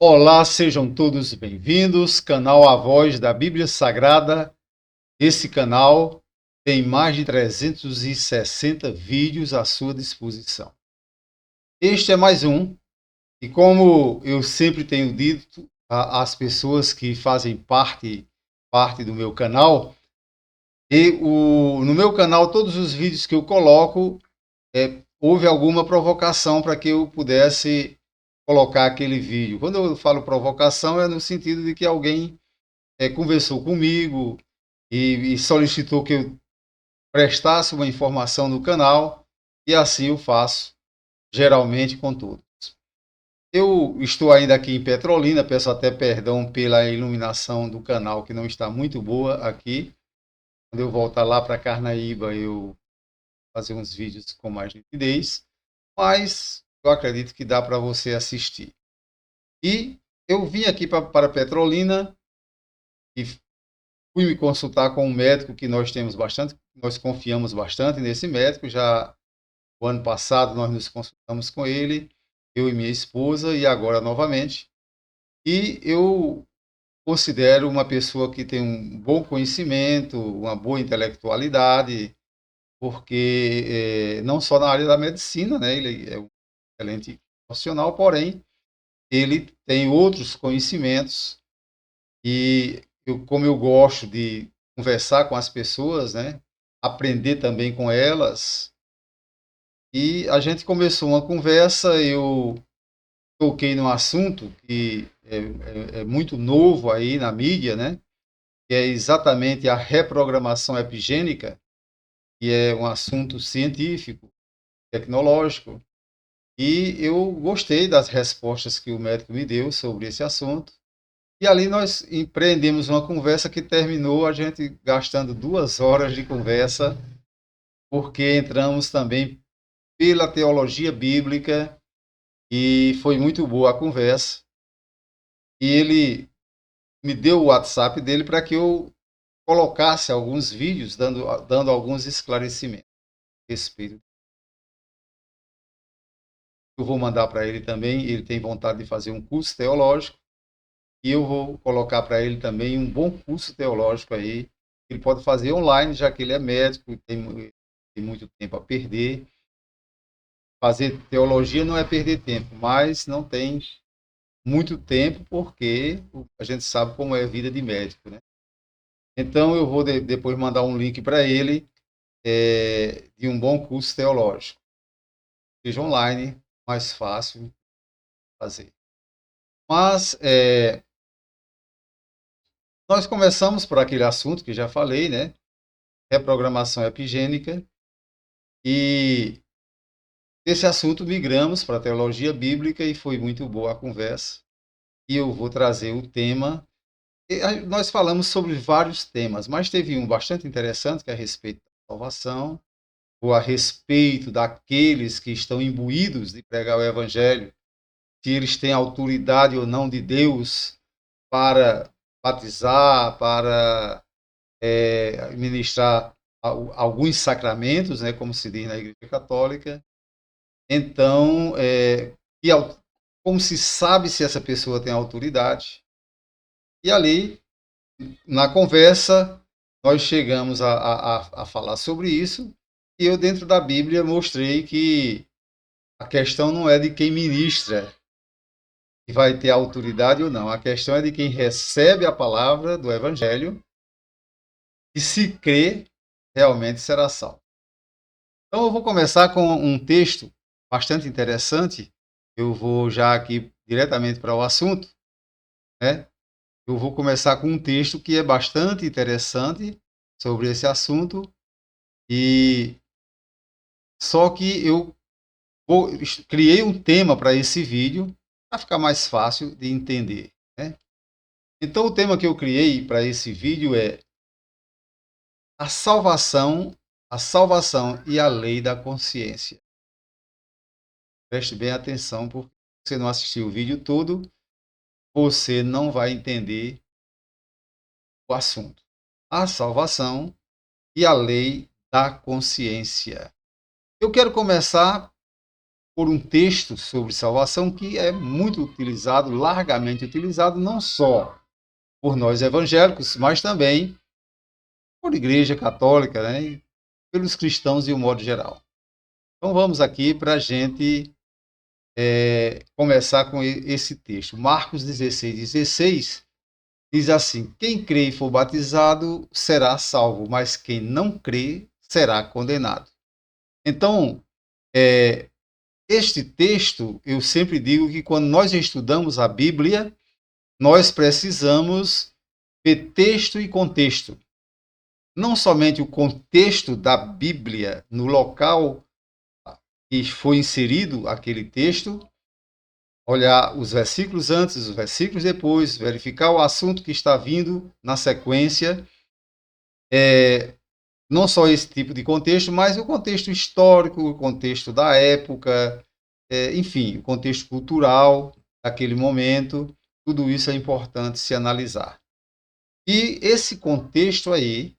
Olá, sejam todos bem-vindos, canal A Voz da Bíblia Sagrada. Esse canal tem mais de 360 vídeos à sua disposição. Este é mais um, e como eu sempre tenho dito às pessoas que fazem parte do meu canal, no meu canal, todos os vídeos que eu coloco, houve alguma provocação para que eu pudesse colocar aquele vídeo. Quando eu falo provocação, é no sentido de que alguém conversou comigo e solicitou que eu prestasse uma informação no canal, e assim eu faço, geralmente com todos. Eu estou ainda aqui em Petrolina, peço até perdão pela iluminação do canal, que não está muito boa aqui. Quando eu voltar lá para Carnaíba, eu vou fazer uns vídeos com mais nitidez, mas eu acredito que dá para você assistir. E eu vim aqui para Petrolina e fui me consultar com um médico que nós confiamos bastante nesse médico. Já o ano passado nós nos consultamos com ele, eu e minha esposa, e agora novamente. E eu considero uma pessoa que tem um bom conhecimento, uma boa intelectualidade, porque não só na área da medicina, né, ele é um excelente profissional, porém ele tem outros conhecimentos. E como eu gosto de conversar com as pessoas, né, aprender também com elas, e a gente começou uma conversa. Eu toquei num assunto que é muito novo aí na mídia, né, que é exatamente a reprogramação epigênica, que é um assunto científico, tecnológico, e eu gostei das respostas que o médico me deu sobre esse assunto. E ali nós empreendemos uma conversa que terminou a gente gastando 2 horas de conversa, porque entramos também pela teologia bíblica, e foi muito boa a conversa. E ele me deu o WhatsApp dele para que eu colocasse alguns vídeos dando alguns esclarecimentos a respeito. Eu vou mandar para ele também. Ele tem vontade de fazer um curso teológico, e eu vou colocar para ele também um bom curso teológico aí. Ele pode fazer online, já que ele é médico e tem muito tempo a perder. Fazer teologia não é perder tempo, mas não tem muito tempo, porque a gente sabe como é a vida de médico, né? Então eu vou depois mandar um link para ele, de um bom curso teológico. Seja online, mais fácil fazer. Mas nós começamos por aquele assunto que já falei, né? Reprogramação epigênica. E desse assunto migramos para a teologia bíblica, e foi muito boa a conversa. E eu vou trazer o tema. Nós falamos sobre vários temas, mas teve um bastante interessante, que é a respeito da salvação, ou a respeito daqueles que estão imbuídos de pregar o evangelho, se eles têm autoridade ou não de Deus para batizar, para ministrar alguns sacramentos, né, como se diz na Igreja Católica. Então, como se sabe se essa pessoa tem autoridade? E ali, na conversa, nós chegamos a falar sobre isso, e eu, dentro da Bíblia, mostrei que a questão não é de quem ministra, que vai ter autoridade ou não. A questão é de quem recebe a palavra do Evangelho, e se crê, realmente será salvo. Então eu vou começar com um texto bastante interessante. Eu vou já aqui diretamente para o assunto, né? Eu vou começar com um texto que é bastante interessante sobre esse assunto, e só que eu criei um tema para esse vídeo para ficar mais fácil de entender, né? Então o tema que eu criei para esse vídeo é a salvação e a lei da consciência. Preste bem atenção, porque se você não assistiu o vídeo todo, você não vai entender o assunto. A salvação e a lei da consciência. Eu quero começar por um texto sobre salvação que é muito utilizado, largamente utilizado, não só por nós evangélicos, mas também por igreja católica, né, e pelos cristãos de um modo geral. Então vamos aqui para a gente começar com esse texto. Marcos 16:16 diz assim: quem crê e for batizado será salvo, mas quem não crê será condenado. Então, este texto, eu sempre digo que quando nós estudamos a Bíblia, nós precisamos ver texto e contexto. Não somente o contexto da Bíblia no local que foi inserido aquele texto, olhar os versículos antes, os versículos depois, verificar o assunto que está vindo na sequência, não só esse tipo de contexto, mas o contexto histórico, o contexto da época, enfim, o contexto cultural daquele momento, tudo isso é importante se analisar. E esse contexto aí,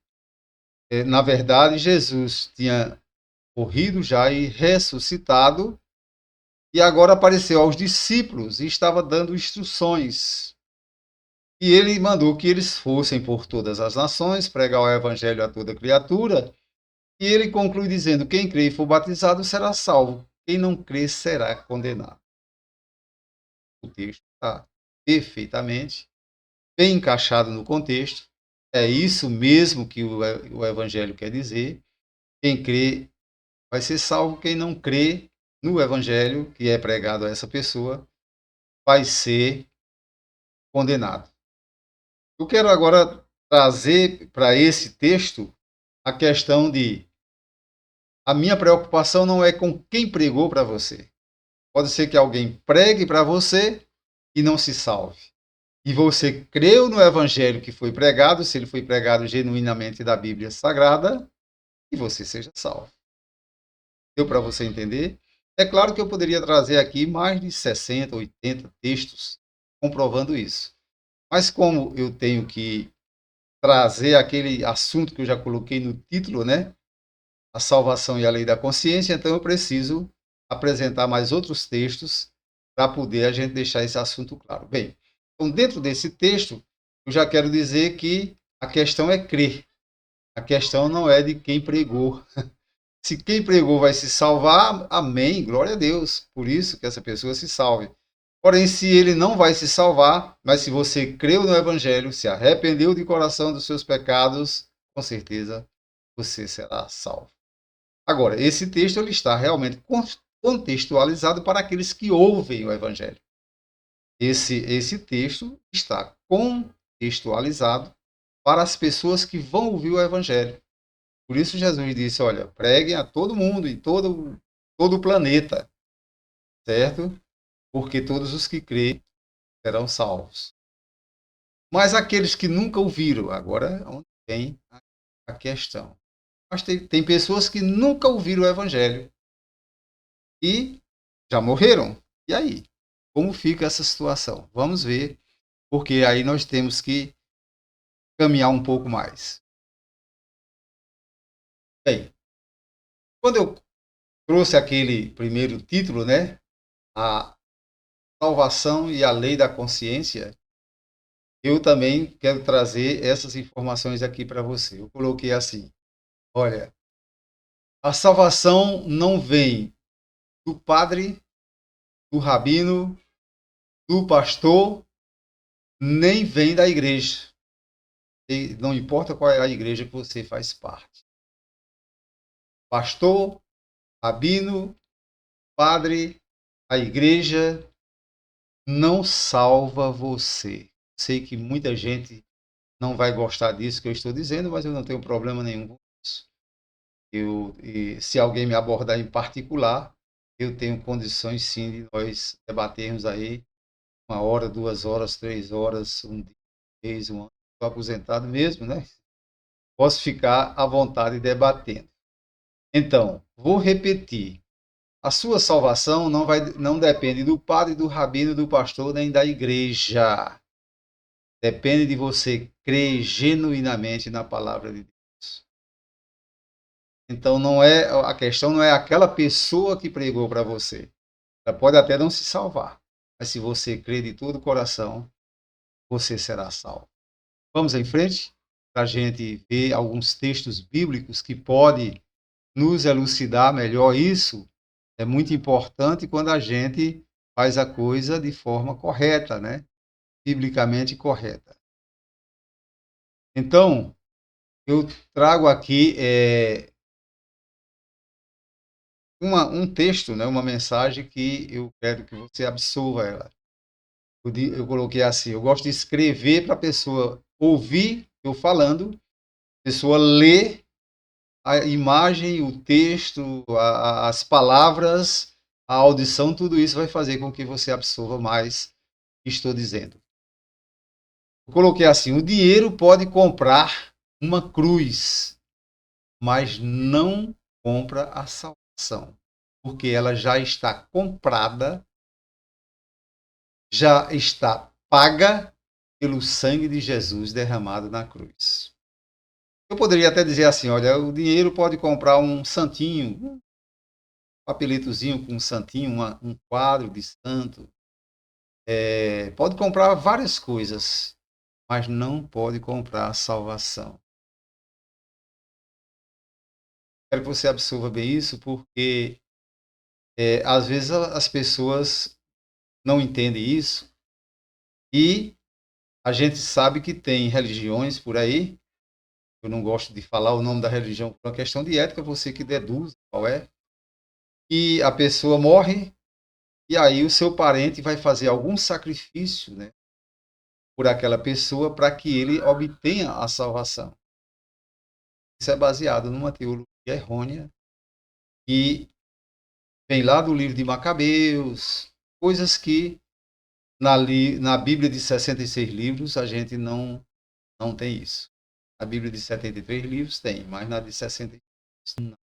na verdade, Jesus tinha morrido já e ressuscitado, e agora apareceu aos discípulos e estava dando instruções. E ele mandou que eles fossem por todas as nações, pregar o evangelho a toda criatura, e ele conclui dizendo: quem crê e for batizado será salvo, quem não crê será condenado. O texto está perfeitamente bem encaixado no contexto. É isso mesmo que o evangelho quer dizer. Quem crê vai ser salvo, quem não crê no evangelho que é pregado a essa pessoa vai ser condenado. Eu quero agora trazer para esse texto a questão de: a minha preocupação não é com quem pregou para você. Pode ser que alguém pregue para você e não se salve. E você creu no evangelho que foi pregado, se ele foi pregado genuinamente da Bíblia Sagrada, e você seja salvo. Deu para você entender? É claro que eu poderia trazer aqui mais de 60, 80 textos comprovando isso. Mas como eu tenho que trazer aquele assunto que eu já coloquei no título, né? A salvação e a lei da consciência, então eu preciso apresentar mais outros textos para poder a gente deixar esse assunto claro. Bem, então dentro desse texto, eu já quero dizer que a questão é crer. A questão não é de quem pregou. Se quem pregou vai se salvar, amém, glória a Deus. Por isso que essa pessoa se salve. Porém, se ele não vai se salvar, mas se você creu no Evangelho, se arrependeu de coração dos seus pecados, com certeza você será salvo. Agora, esse texto ele está realmente contextualizado para aqueles que ouvem o Evangelho. Esse texto está contextualizado para as pessoas que vão ouvir o Evangelho. Por isso Jesus disse: olha, preguem a todo mundo, em todo o planeta, certo? Porque todos os que crêem serão salvos. Mas aqueles que nunca ouviram, agora é onde vem a questão. Mas tem pessoas que nunca ouviram o Evangelho e já morreram. E aí? Como fica essa situação? Vamos ver, porque aí nós temos que caminhar um pouco mais. Bem, quando eu trouxe aquele primeiro título, né? A salvação e a lei da consciência, eu também quero trazer essas informações aqui para você. Eu coloquei assim: olha, a salvação não vem do padre, do rabino, do pastor, nem vem da igreja. E não importa qual é a igreja que você faz parte. Pastor, rabino, padre, a igreja não salva você. Sei que muita gente não vai gostar disso que eu estou dizendo, mas eu não tenho problema nenhum com isso. Se alguém me abordar em particular, eu tenho condições sim de nós debatermos aí 1 hora, 2 horas, 3 horas, um dia, um mês, um ano. Estou aposentado mesmo, né? Posso ficar à vontade debatendo. Então, vou repetir. A sua salvação não depende do padre, do rabino, do pastor, nem da igreja. Depende de você crer genuinamente na palavra de Deus. Então, a questão não é aquela pessoa que pregou para você. Ela pode até não se salvar, mas se você crer de todo o coração, você será salvo. Vamos em frente para a gente ver alguns textos bíblicos que podem nos elucidar melhor isso. É muito importante quando a gente faz a coisa de forma correta, né? Biblicamente correta. Então, eu trago aqui um texto, né? Uma mensagem que eu quero que você absorva ela. Eu coloquei assim, eu gosto de escrever para a pessoa ouvir eu falando, a pessoa ler a imagem, o texto, as palavras, a audição, tudo isso vai fazer com que você absorva mais o que estou dizendo. Eu coloquei assim: o dinheiro pode comprar uma cruz, mas não compra a salvação, porque ela já está comprada, já está paga pelo sangue de Jesus derramado na cruz. Eu poderia até dizer assim: olha, o dinheiro pode comprar um santinho, um papeletozinho com um santinho, um quadro de santo, pode comprar várias coisas, mas não pode comprar a salvação. Quero que você absorva bem isso, porque às vezes as pessoas não entendem isso e a gente sabe que tem religiões por aí. Eu não gosto de falar o nome da religião por uma questão de ética, você que deduz qual é. E a pessoa morre e aí o seu parente vai fazer algum sacrifício, né, por aquela pessoa para que ele obtenha a salvação. Isso é baseado numa teologia errônea e vem lá do livro de Macabeus, coisas que na Bíblia de 66 livros a gente não tem isso. A Bíblia de 73 livros tem, mas na de 66 não.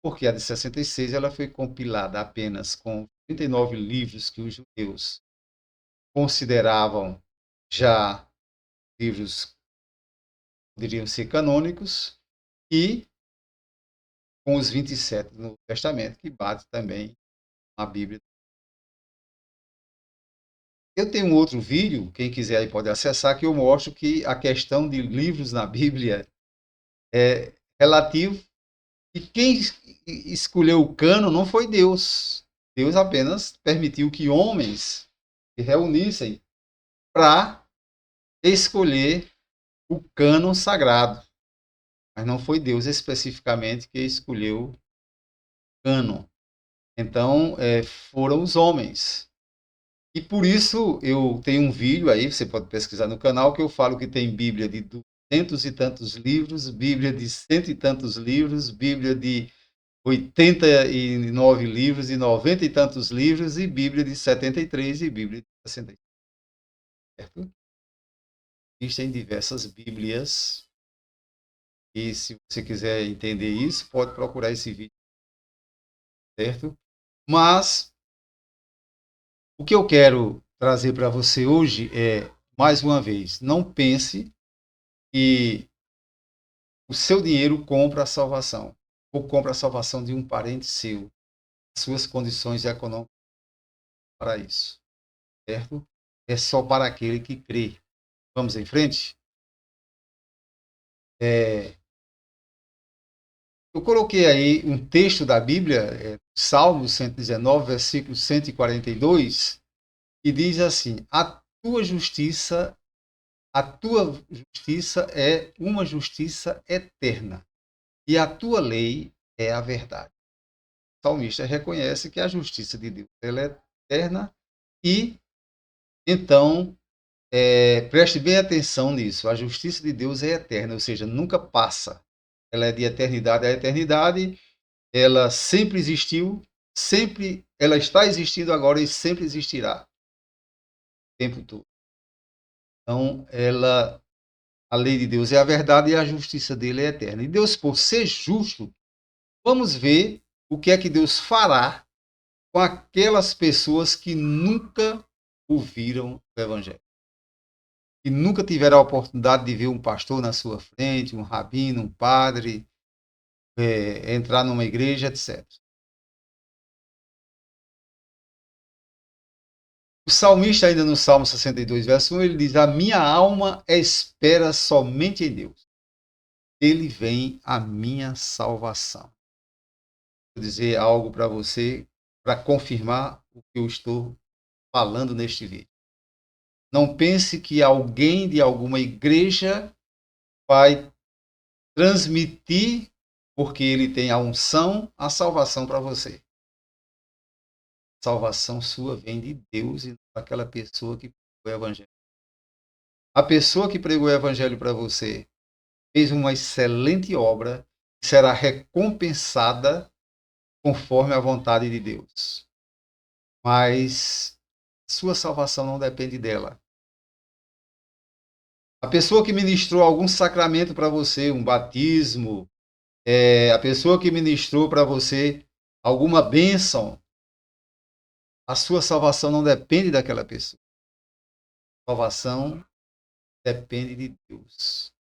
Porque a de 66 ela foi compilada apenas com 39 livros que os judeus consideravam já livros poderiam ser canônicos e com os 27 do Novo Testamento, que bate também a Bíblia. Eu tenho um outro vídeo, quem quiser aí pode acessar, que eu mostro que a questão de livros na Bíblia é relativo e quem escolheu o cano não foi Deus. Deus apenas permitiu que homens se reunissem para escolher o cânon sagrado. Mas não foi Deus especificamente que escolheu o cânon. Então, foram os homens. E por isso eu tenho um vídeo aí, você pode pesquisar no canal, que eu falo que tem Bíblia de 200 e tantos livros, Bíblia de cento e tantos livros, Bíblia de 89 livros e 90 e tantos livros, e Bíblia de 73 e Bíblia de 63. Certo? Existem diversas Bíblias, e se você quiser entender isso, pode procurar esse vídeo, certo? Mas o que eu quero trazer para você hoje é, mais uma vez, não pense que o seu dinheiro compra a salvação, ou compra a salvação de um parente seu, suas condições econômicas para isso, certo? É só para aquele que crê. Vamos em frente? Eu coloquei aí um texto da Bíblia, Salmo 119, versículo 142, que diz assim: a tua justiça é uma justiça eterna, e a tua lei é a verdade. O salmista reconhece que a justiça de Deus ela é eterna e, então, preste bem atenção nisso. A justiça de Deus é eterna, ou seja, nunca passa. Ela é de eternidade a eternidade, ela sempre existiu, sempre, ela está existindo agora e sempre existirá o tempo todo. Então, a lei de Deus é a verdade e a justiça dele é eterna. E Deus, por ser justo, vamos ver o que é que Deus fará com aquelas pessoas que nunca ouviram o Evangelho. Que nunca tiveram a oportunidade de ver um pastor na sua frente, um rabino, um padre, entrar numa igreja, etc. O salmista, ainda no Salmo 62, verso 1, ele diz: A minha alma espera somente em Deus. Ele vem a minha salvação. Vou dizer algo para você, para confirmar o que eu estou falando neste vídeo. Não pense que alguém de alguma igreja vai transmitir, porque ele tem a unção, a salvação para você. A salvação sua vem de Deus e daquela pessoa que pregou o evangelho. A pessoa que pregou o evangelho para você fez uma excelente obra e será recompensada conforme a vontade de Deus. Mas sua salvação não depende dela. A pessoa que ministrou algum sacramento para você, um batismo, a pessoa que ministrou para você alguma bênção, a sua salvação não depende daquela pessoa. A salvação depende de Deus.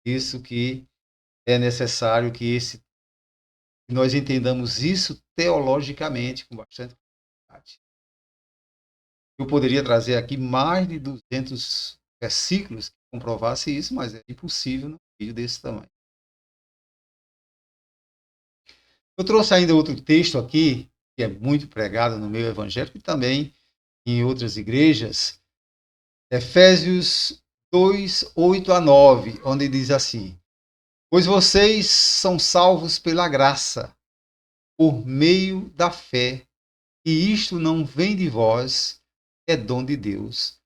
Isso que é necessário que nós entendamos isso teologicamente com bastante qualidade. Eu poderia trazer aqui mais de 200 versículos que comprovassem isso, mas é impossível num vídeo desse tamanho. Eu trouxe ainda outro texto aqui, que é muito pregado no meio evangélico e também em outras igrejas, Efésios 2, 8 a 9, onde diz assim: Pois vocês são salvos pela graça, por meio da fé, e isto não vem de vós, é dom de Deus,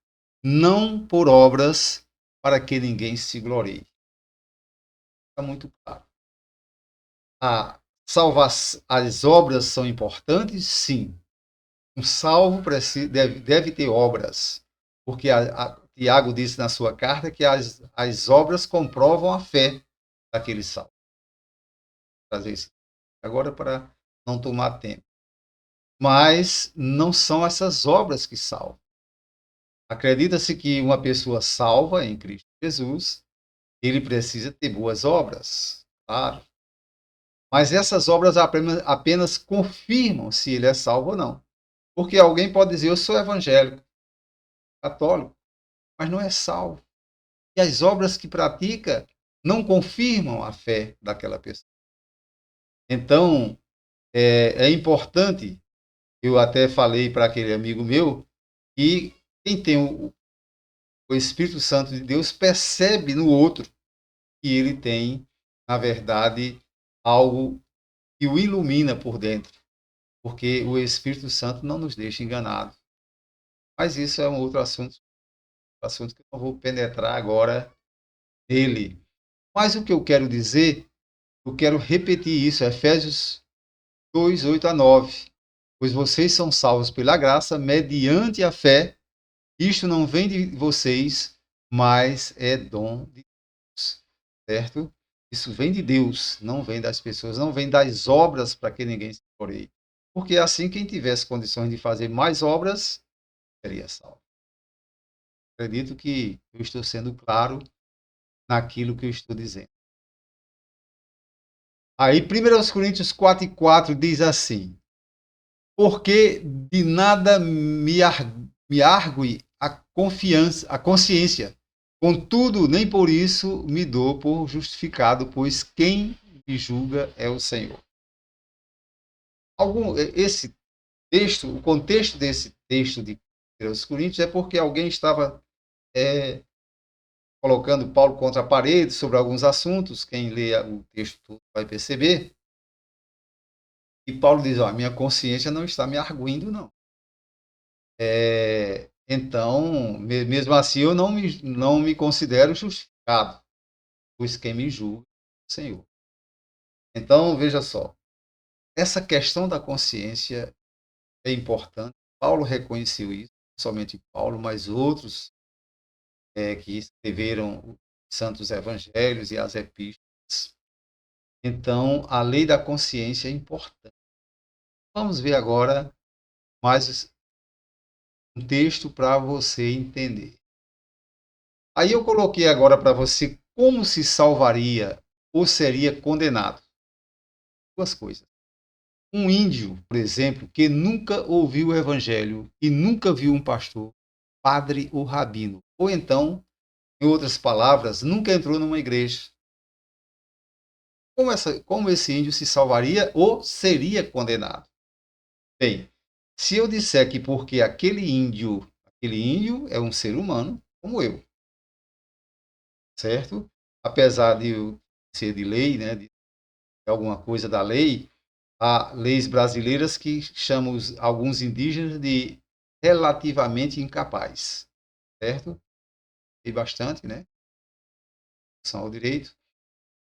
não por obras, para que ninguém se glorie. Está muito claro. As obras são importantes? Sim. Um salvo deve ter obras, porque Tiago disse na sua carta que as obras comprovam a fé daquele salvo. Vou trazer isso agora para não tomar tempo. Mas não são essas obras que salvam. Acredita-se que uma pessoa salva em Cristo Jesus, ele precisa ter boas obras, claro. Mas essas obras apenas confirmam se ele é salvo ou não. Porque alguém pode dizer: eu sou evangélico, católico, mas não é salvo. E as obras que pratica não confirmam a fé daquela pessoa. Então, é importante, eu até falei para aquele amigo meu, que quem tem o Espírito Santo de Deus percebe no outro que ele tem, na verdade, algo que o ilumina por dentro. Porque o Espírito Santo não nos deixa enganados. Mas isso é um outro assunto que eu não vou penetrar agora nele. Mas o que eu quero dizer, eu quero repetir isso, Efésios 2, 8 a 9. Pois vocês são salvos pela graça, mediante a fé. Isto não vem de vocês, mas é dom de Deus. Certo? Isso vem de Deus, não vem das pessoas, não vem das obras para que ninguém se glorie. Porque assim, quem tivesse condições de fazer mais obras, seria salvo. Acredito que eu estou sendo claro naquilo que eu estou dizendo. Aí, 1 Coríntios 4 e 4 diz assim: Porque de nada me argue a consciência, contudo, nem por isso me dou por justificado, pois quem me julga é o Senhor. Esse texto, o contexto desse texto de 1 Coríntios é porque alguém estava colocando Paulo contra a parede sobre alguns assuntos. Quem lê o texto todo vai perceber. E Paulo diz: minha consciência não está me arguindo, não. Então, mesmo assim, eu não me considero justificado, pois quem me julga é o Senhor. Então, veja só, essa questão da consciência é importante. Paulo reconheceu isso, não somente Paulo, mas outros que escreveram os santos evangelhos e as epístolas. Então, a lei da consciência é importante. Vamos ver agora mais um texto para você entender. Aí eu coloquei agora para você como se salvaria ou seria condenado. Duas coisas. Um índio, por exemplo, que nunca ouviu o evangelho e nunca viu um pastor, padre ou rabino, ou então, em outras palavras, nunca entrou numa igreja. Como esse índio se salvaria ou seria condenado? Bem, se eu disser que porque aquele índio é um ser humano como eu, certo? Apesar de eu ser de lei, né, de alguma coisa da lei, há leis brasileiras que chamam alguns indígenas de relativamente incapazes, certo? E bastante, né? São ao direito.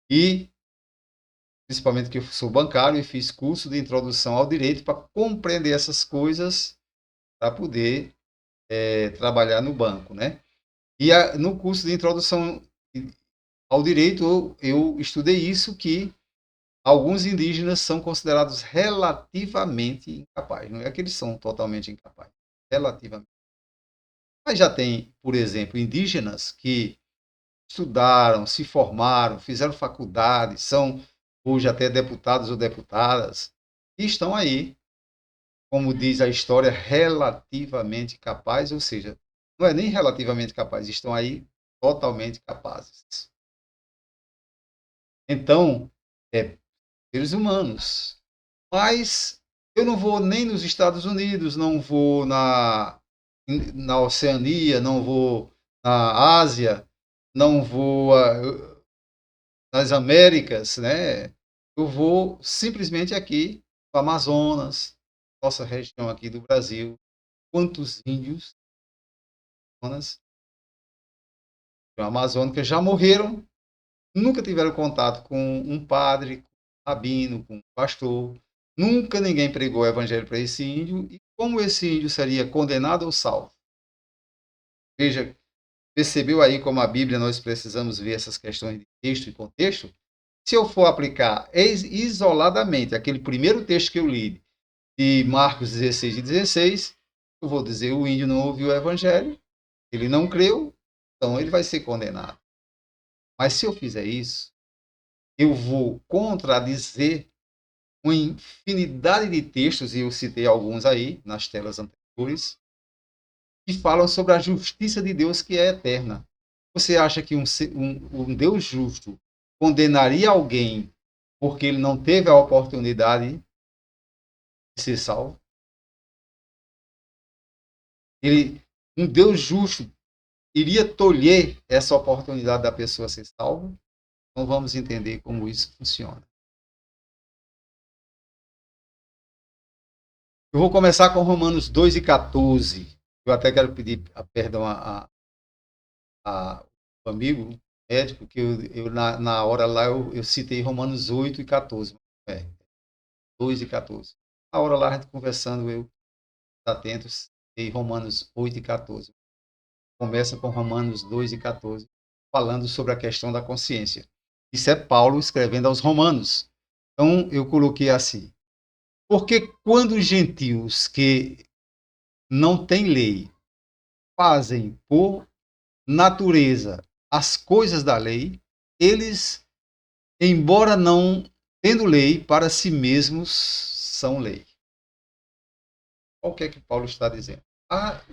E, principalmente que eu sou bancário e fiz curso de introdução ao direito para compreender essas coisas para poder trabalhar no banco, né? E no curso de introdução ao direito eu estudei isso, que alguns indígenas são considerados relativamente incapazes. Não é que eles são totalmente incapazes, relativamente. Mas já tem, por exemplo, indígenas que estudaram, se formaram, fizeram faculdade, são hoje até deputados ou deputadas, e estão aí, como diz a história, relativamente capazes, ou seja, não é nem relativamente capazes, estão aí totalmente capazes. Então, seres humanos. Mas eu não vou nem nos Estados Unidos, não vou na Oceania, não vou na Ásia, não vou nas Américas, né? Eu vou simplesmente aqui no Amazonas, nossa região aqui do Brasil. Quantos índios amazônicas já morreram, nunca tiveram contato com um padre, com um rabino, com um pastor. Nunca ninguém pregou o evangelho para esse índio. E como esse índio seria condenado ou salvo? Veja, percebeu aí como a Bíblia nós precisamos ver essas questões de texto e contexto? Se eu for aplicar isoladamente aquele primeiro texto que eu li, de Marcos 16 e 16, eu vou dizer: o índio não ouviu o evangelho, ele não creu, então ele vai ser condenado. Mas se eu fizer isso, eu vou contradizer uma infinidade de textos, e eu citei alguns aí nas telas anteriores, que falam sobre a justiça de Deus, que é eterna. Você acha que um Deus justo condenaria alguém porque ele não teve a oportunidade de ser salvo? Um Deus justo iria tolher essa oportunidade da pessoa ser salva? Então vamos entender como isso funciona. Eu vou começar com Romanos 2 e 14. Eu até quero pedir perdão a um amigo médico, que na hora lá eu citei Romanos 8 e 14. 2 e 14. Na hora lá, a gente conversando, eu atentos, em Romanos 8 e 14. Começa com Romanos 2 e 14, falando sobre a questão da consciência. Isso é Paulo escrevendo aos Romanos. Então, eu coloquei assim: porque quando os gentios que não têm lei fazem por natureza as coisas da lei, eles, embora não tendo lei, para si mesmos são lei. Qual que é que Paulo está dizendo? Há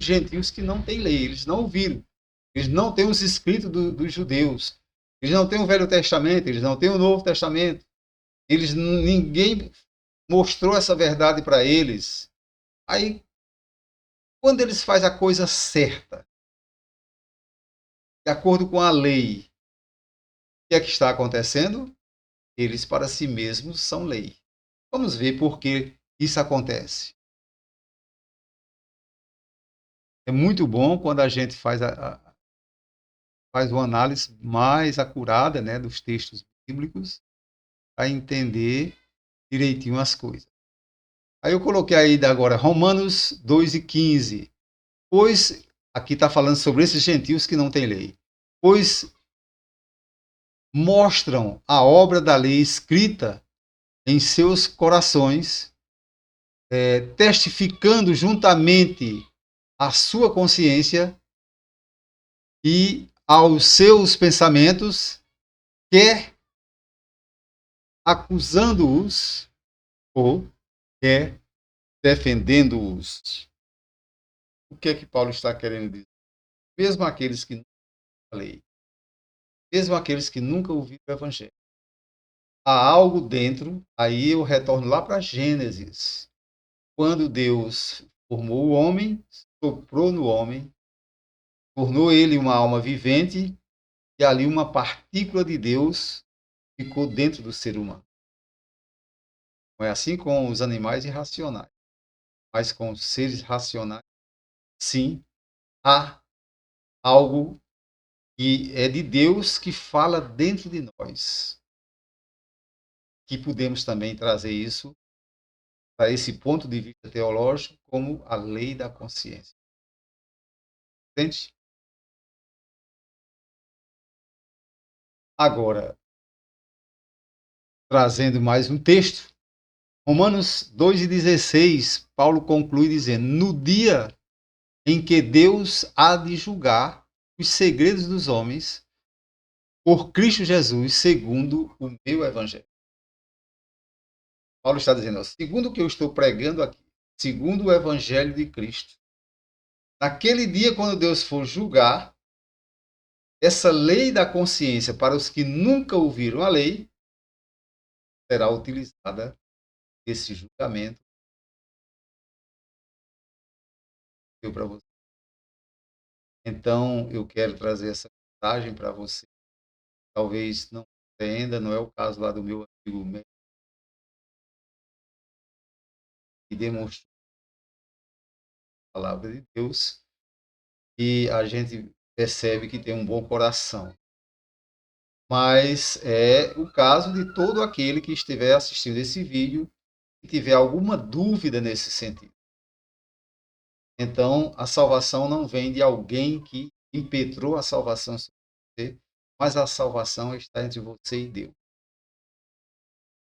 gentios que não têm lei, eles não ouviram, eles não têm os escritos dos judeus, eles não têm o Velho Testamento, eles não têm o Novo Testamento, ninguém mostrou essa verdade para eles. Aí, quando eles fazem a coisa certa, de acordo com a lei, o que é que está acontecendo? Eles para si mesmos são lei. Vamos ver por que isso acontece. É muito bom quando a gente faz uma análise mais acurada, né, dos textos bíblicos, para entender direitinho as coisas. Aí eu coloquei aí agora Romanos 2 e 15. Pois, aqui está falando sobre esses gentios que não têm lei. Pois mostram a obra da lei escrita em seus corações, testificando juntamente a sua consciência e aos seus pensamentos, quer acusando-os, ou é defendendo-os. O que é que Paulo está querendo dizer? Mesmo aqueles que nunca lei, mesmo aqueles que nunca ouviram o Evangelho, há algo dentro, aí eu retorno lá para Gênesis, quando Deus formou o homem, soprou no homem, tornou ele uma alma vivente, e ali uma partícula de Deus ficou dentro do ser humano. Não é assim com os animais irracionais, mas com os seres racionais, sim, há algo que é de Deus que fala dentro de nós, que podemos também trazer isso para esse ponto de vista teológico como a lei da consciência. Entende? Agora, trazendo mais um texto, Romanos 2,16, Paulo conclui dizendo: no dia em que Deus há de julgar os segredos dos homens por Cristo Jesus, segundo o meu evangelho. Paulo está dizendo, segundo o que eu estou pregando aqui, segundo o evangelho de Cristo, naquele dia quando Deus for julgar, essa lei da consciência para os que nunca ouviram a lei será utilizada esse julgamento para você. Então, eu quero trazer essa mensagem para você. Talvez não entenda, não é o caso lá do meu amigo médico, que demonstrou a palavra de Deus e a gente percebe que tem um bom coração. Mas é o caso de todo aquele que estiver assistindo esse vídeo e tiver alguma dúvida nesse sentido. Então, a salvação não vem de alguém que impetrou a salvação sobre você, mas a salvação está entre você e Deus.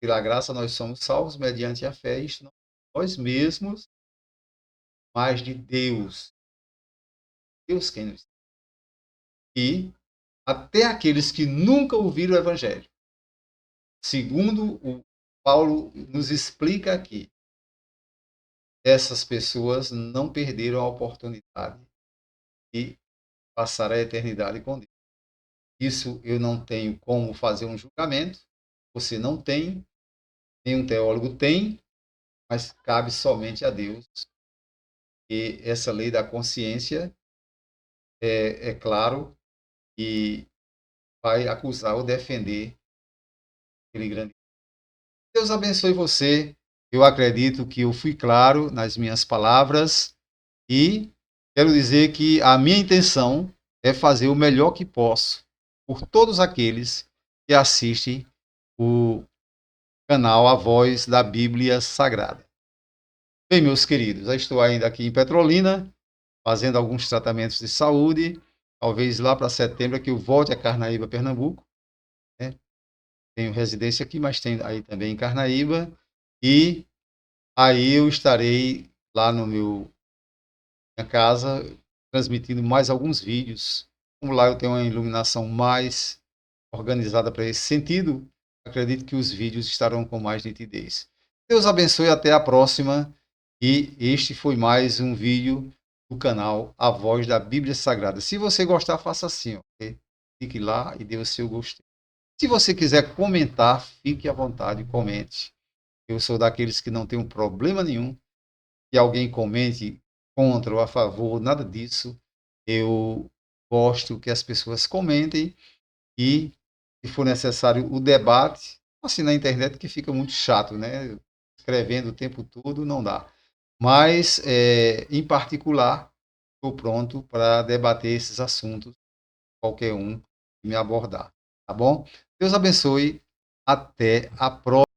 Pela graça, nós somos salvos mediante a fé, isto não nós mesmos, mas de Deus. Deus quem nos. E até aqueles que nunca ouviram o Evangelho, segundo o Paulo nos explica aqui, essas pessoas não perderam a oportunidade de passar a eternidade com Deus. Isso eu não tenho como fazer um julgamento, você não tem, nenhum teólogo tem, mas cabe somente a Deus. E essa lei da consciência, é claro, que vai acusar ou defender aquele grande. Deus abençoe você. Eu acredito que eu fui claro nas minhas palavras e quero dizer que a minha intenção é fazer o melhor que posso por todos aqueles que assistem o canal A Voz da Bíblia Sagrada. Bem, meus queridos, eu estou ainda aqui em Petrolina, fazendo alguns tratamentos de saúde. Talvez lá para setembro é que eu volte a Carnaíba, Pernambuco, né? Tenho residência aqui, mas tenho aí também em Carnaíba. E aí eu estarei lá no minha casa, transmitindo mais alguns vídeos. Como lá eu tenho uma iluminação mais organizada para esse sentido, acredito que os vídeos estarão com mais nitidez. Deus abençoe, até a próxima. E este foi mais um vídeo do canal A Voz da Bíblia Sagrada. Se você gostar, faça assim, ok? Fique lá e dê o seu gostei. Se você quiser comentar, fique à vontade, comente. Eu sou daqueles que não tem um problema nenhum que alguém comente contra ou a favor, nada disso. Eu gosto que as pessoas comentem e, se for necessário, o debate, assim na internet que fica muito chato, né? Escrevendo o tempo todo não dá. Mas, em particular, estou pronto para debater esses assuntos, qualquer um que me abordar, tá bom? Deus abençoe, até a próxima.